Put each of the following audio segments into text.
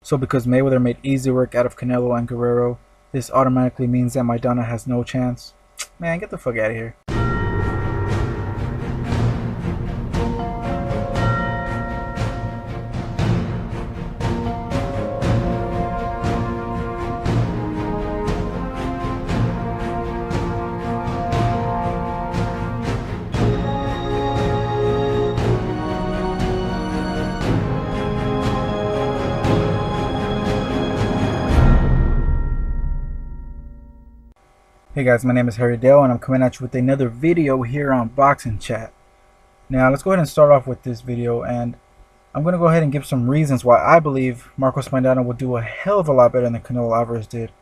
So because Mayweather made easy work out of Canelo and Guerrero, this automatically means that Maidana has no chance? Man, get the fuck out of here. Hey guys, my name is Harry Dale and I'm coming at you with another video here on Boxing Chat. Now let's go ahead and start off with this video, and I'm going to go ahead and give some reasons why I believe Marcos Maidana will do a hell of a lot better than Canelo Alvarez did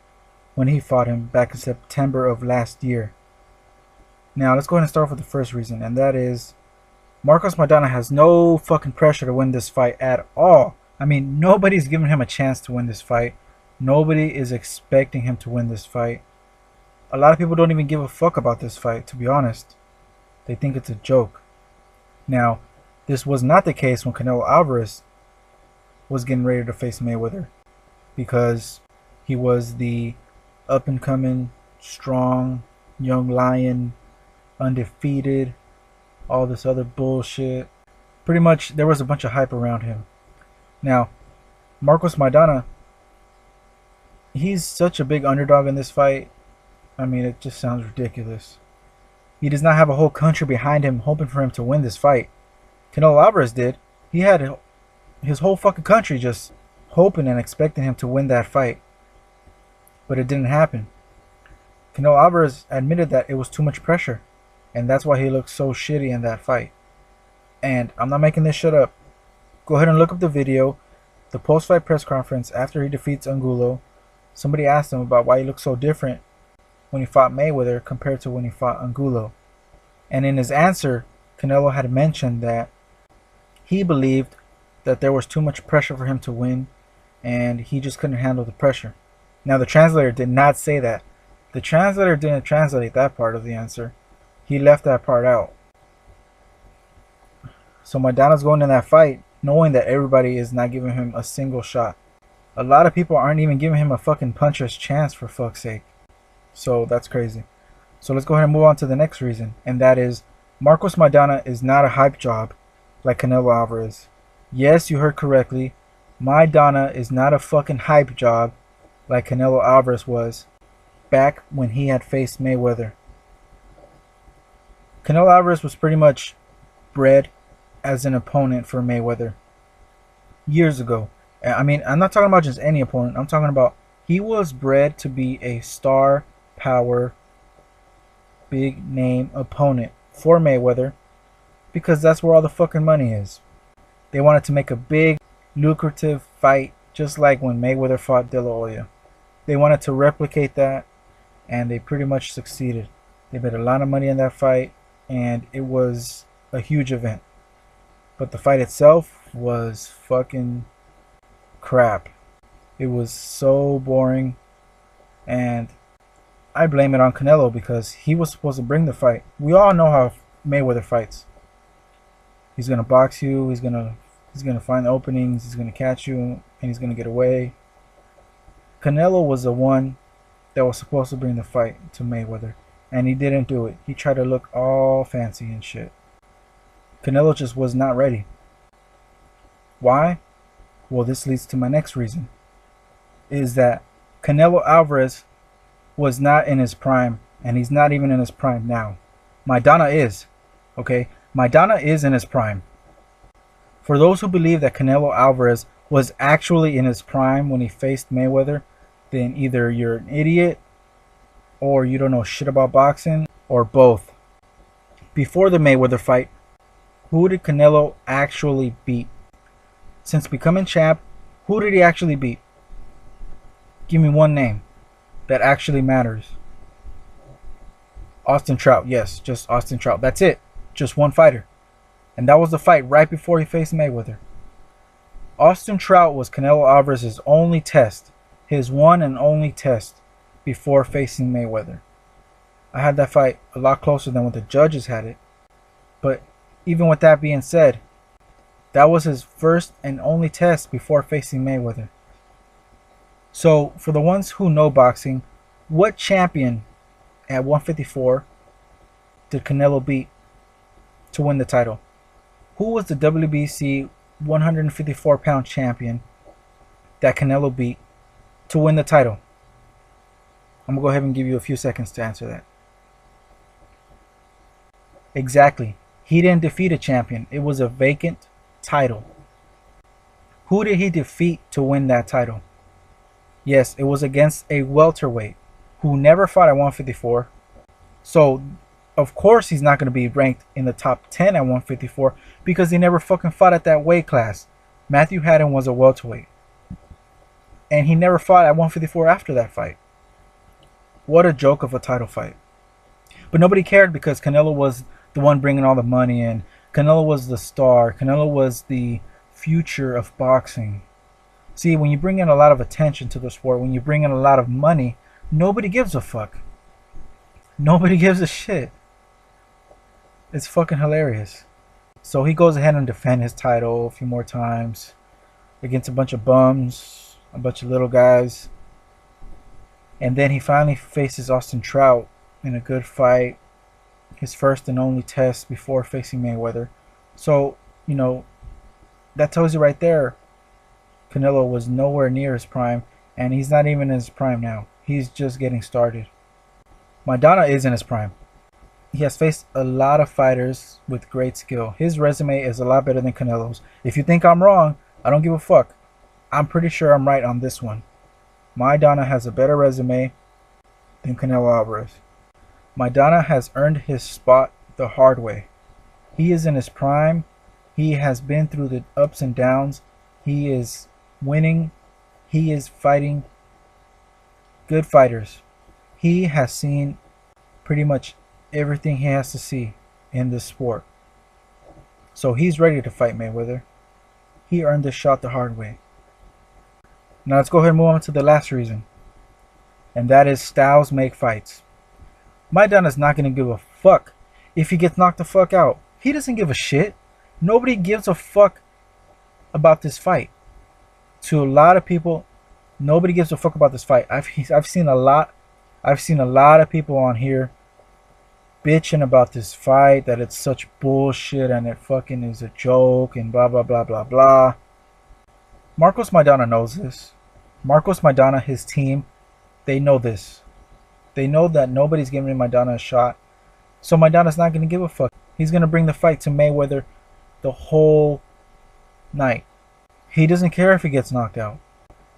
when he fought him back in September of last year. Now let's go ahead and start off with the first reason, and that is Marcos Maidana has no fucking pressure to win this fight at all. I mean, nobody's giving him a chance to win this fight. Nobody is expecting him to win this fight. A lot of people don't even give a fuck about this fight, to be honest. They think it's a joke. Now, this was not the case when Canelo Alvarez was getting ready to face Mayweather, because he was the up-and-coming, strong, young lion, undefeated, all this other bullshit. Pretty much, there was a bunch of hype around him. Now, Marcos Maidana, he's such a big underdog in this fight. I mean, it just sounds ridiculous. He does not have a whole country behind him hoping for him to win this fight. Canelo Alvarez did. He had his whole fucking country just hoping and expecting him to win that fight. But it didn't happen. Canelo Alvarez admitted that it was too much pressure, and that's why he looked so shitty in that fight. And I'm not making this shit up. Go ahead and look up the video, the post-fight press conference after he defeats Angulo. Somebody asked him about why he looked so different when he fought Mayweather compared to when he fought Angulo. And in his answer, Canelo had mentioned that he believed that there was too much pressure for him to win, and he just couldn't handle the pressure. Now, the translator did not say that. The translator didn't translate that part of the answer. He left that part out. So Maidana's going in that fight knowing that everybody is not giving him a single shot. A lot of people aren't even giving him a fucking puncher's chance, for fuck's sake. So that's crazy. So let's go ahead and move on to the next reason, and that is Marcos Maidana is not a hype job like Canelo Alvarez. Yes, you heard correctly. Maidana is not a fucking hype job like Canelo Alvarez was back when he had faced Mayweather. Canelo Alvarez was pretty much bred as an opponent for Mayweather years ago. I mean, I'm not talking about just any opponent. I'm talking about he was bred to be a star power, big name opponent for Mayweather, because that's where all the fucking money is. They wanted to make a big, lucrative fight, just like when Mayweather fought De La Hoya. They wanted to replicate that, and they pretty much succeeded. They made a lot of money in that fight, and it was a huge event. But the fight itself was fucking crap. It was so boring, and I blame it on Canelo because he was supposed to bring the fight. We all know how Mayweather fights. He's gonna box you. He's gonna find the openings. He's gonna catch you, and he's gonna get away. Canelo was the one that was supposed to bring the fight to Mayweather, and he didn't do it. He tried to look all fancy and shit. Canelo just was not ready. Why? Well, this leads to my next reason, is that Canelo Alvarez was not in his prime, and he's not even in his prime now. Maidana is. Okay? Maidana is in his prime. For those who believe that Canelo Alvarez was actually in his prime when he faced Mayweather, then either you're an idiot, or you don't know shit about boxing, or both. Before the Mayweather fight, who did Canelo actually beat? Since becoming champ, who did he actually beat? Give me one name that actually matters. Austin Trout. Yes, just Austin Trout. That's it. Just one fighter. And that was the fight right before he faced Mayweather. Austin Trout was Canelo Alvarez's only test. His one and only test before facing Mayweather. I had that fight a lot closer than what the judges had it. But even with that being said, that was his first and only test before facing Mayweather. So for the ones who know boxing, what champion at 154 did Canelo beat to win the title? Who was the WBC 154-pound champion that Canelo beat to win the title? I'm going to go ahead and give you a few seconds to answer that. Exactly. He didn't defeat a champion. It was a vacant title. Who did he defeat to win that title? Yes, it was against a welterweight who never fought at 154. So, of course, he's not going to be ranked in the top 10 at 154 because he never fucking fought at that weight class. Matthew Haddon was a welterweight. And he never fought at 154 after that fight. What a joke of a title fight. But nobody cared because Canelo was the one bringing all the money in. Canelo was the star. Canelo was the future of boxing. See, when you bring in a lot of attention to the sport, when you bring in a lot of money, nobody gives a fuck. Nobody gives a shit. It's fucking hilarious. So he goes ahead and defends his title a few more times against a bunch of bums, a bunch of little guys. And then he finally faces Austin Trout in a good fight. His first and only test before facing Mayweather. So, you know, that tells you right there, Canelo was nowhere near his prime, and he's not even in his prime now. He's just getting started. Maidana is in his prime. He has faced a lot of fighters with great skill. His resume is a lot better than Canelo's. If you think I'm wrong, I don't give a fuck. I'm pretty sure I'm right on this one. Maidana has a better resume than Canelo Alvarez. Maidana has earned his spot the hard way. He is in his prime. He has been through the ups and downs. He is winning. He is fighting good fighters. He has seen pretty much everything he has to see in this sport. So he's ready to fight Mayweather. He earned this shot the hard way. Now let's go ahead and move on to the last reason. And that is styles make fights. Maidana's not going to give a fuck if he gets knocked the fuck out. He doesn't give a shit. Nobody gives a fuck about this fight. To a lot of people, nobody gives a fuck about this fight. I've seen a lot of people on here bitching about this fight, that it's such bullshit and it fucking is a joke and blah blah blah blah blah. Marcos Maidana knows this. Marcos Maidana, his team, they know this. They know that nobody's giving Maidana a shot. So Maidana's not going to give a fuck. He's going to bring the fight to Mayweather the whole night. He doesn't care if he gets knocked out.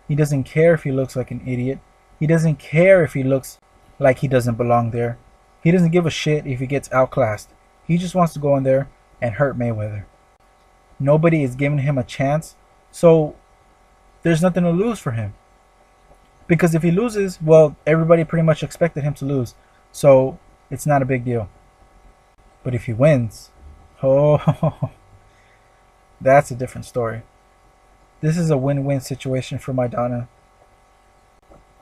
He doesn't care if he looks like an idiot. He doesn't care if he looks like he doesn't belong there. He doesn't give a shit if he gets outclassed. He just wants to go in there and hurt Mayweather. Nobody is giving him a chance. So there's nothing to lose for him. Because if he loses, well, everybody pretty much expected him to lose. So it's not a big deal. But if he wins, oh, that's a different story. This is a win-win situation for Maidana.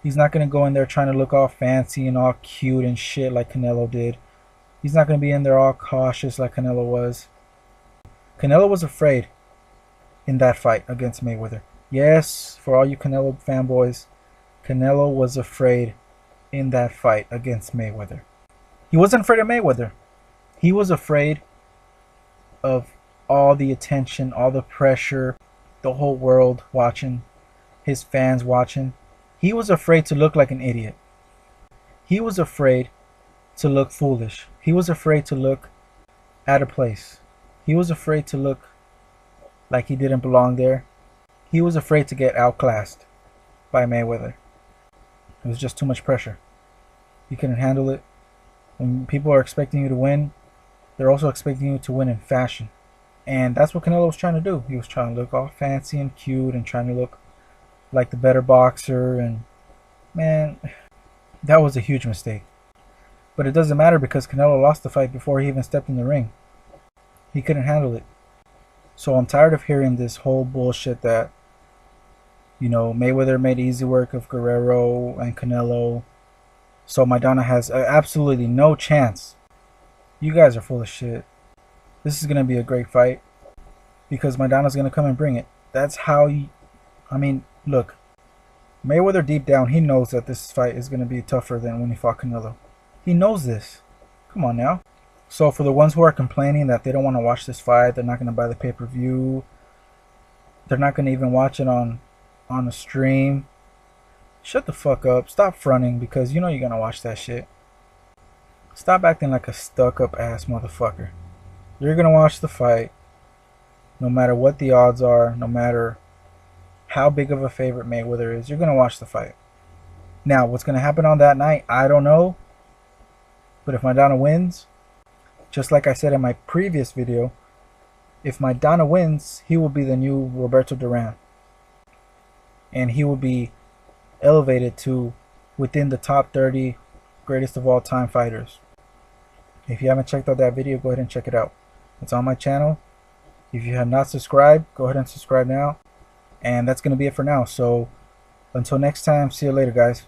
He's not going to go in there trying to look all fancy and all cute and shit like Canelo did. He's not going to be in there all cautious like Canelo was. Canelo was afraid in that fight against Mayweather. Yes, for all you Canelo fanboys, Canelo was afraid in that fight against Mayweather. He wasn't afraid of Mayweather. He was afraid of all the attention, all the pressure, the whole world watching, his fans watching. He was afraid to look like an idiot. He was afraid to look foolish. He was afraid to look out of place. He was afraid to look like he didn't belong there. He was afraid to get outclassed by Mayweather. It was just too much pressure. He couldn't handle it. When people are expecting you to win, they're also expecting you to win in fashion. And that's what Canelo was trying to do. He was trying to look all fancy and cute and trying to look like the better boxer. And man, that was a huge mistake. But it doesn't matter because Canelo lost the fight before he even stepped in the ring. He couldn't handle it. So I'm tired of hearing this whole bullshit that, you know, Mayweather made easy work of Guerrero and Canelo. So Maidana has absolutely no chance. You guys are full of shit. This is going to be a great fight because Maidana's going to come and bring it. That's how you... I mean, look. Mayweather deep down, he knows that this fight is going to be tougher than when he fought Canelo. He knows this. Come on now. So for the ones who are complaining that they don't want to watch this fight, they're not going to buy the pay-per-view, they're not going to even watch it on the stream, shut the fuck up. Stop fronting, because you know you're going to watch that shit. Stop acting like a stuck-up ass motherfucker. You're going to watch the fight no matter what the odds are, no matter how big of a favorite Mayweather is. You're going to watch the fight. Now, what's going to happen on that night, I don't know. But if Maidana wins, just like I said in my previous video, if Maidana wins, he will be the new Roberto Duran. And he will be elevated to within the top 30 greatest of all time fighters. If you haven't checked out that video, go ahead and check it out. It's on my channel. If you have not subscribed, go ahead and subscribe now. And that's going to be it for now. So until next time, see you later, guys.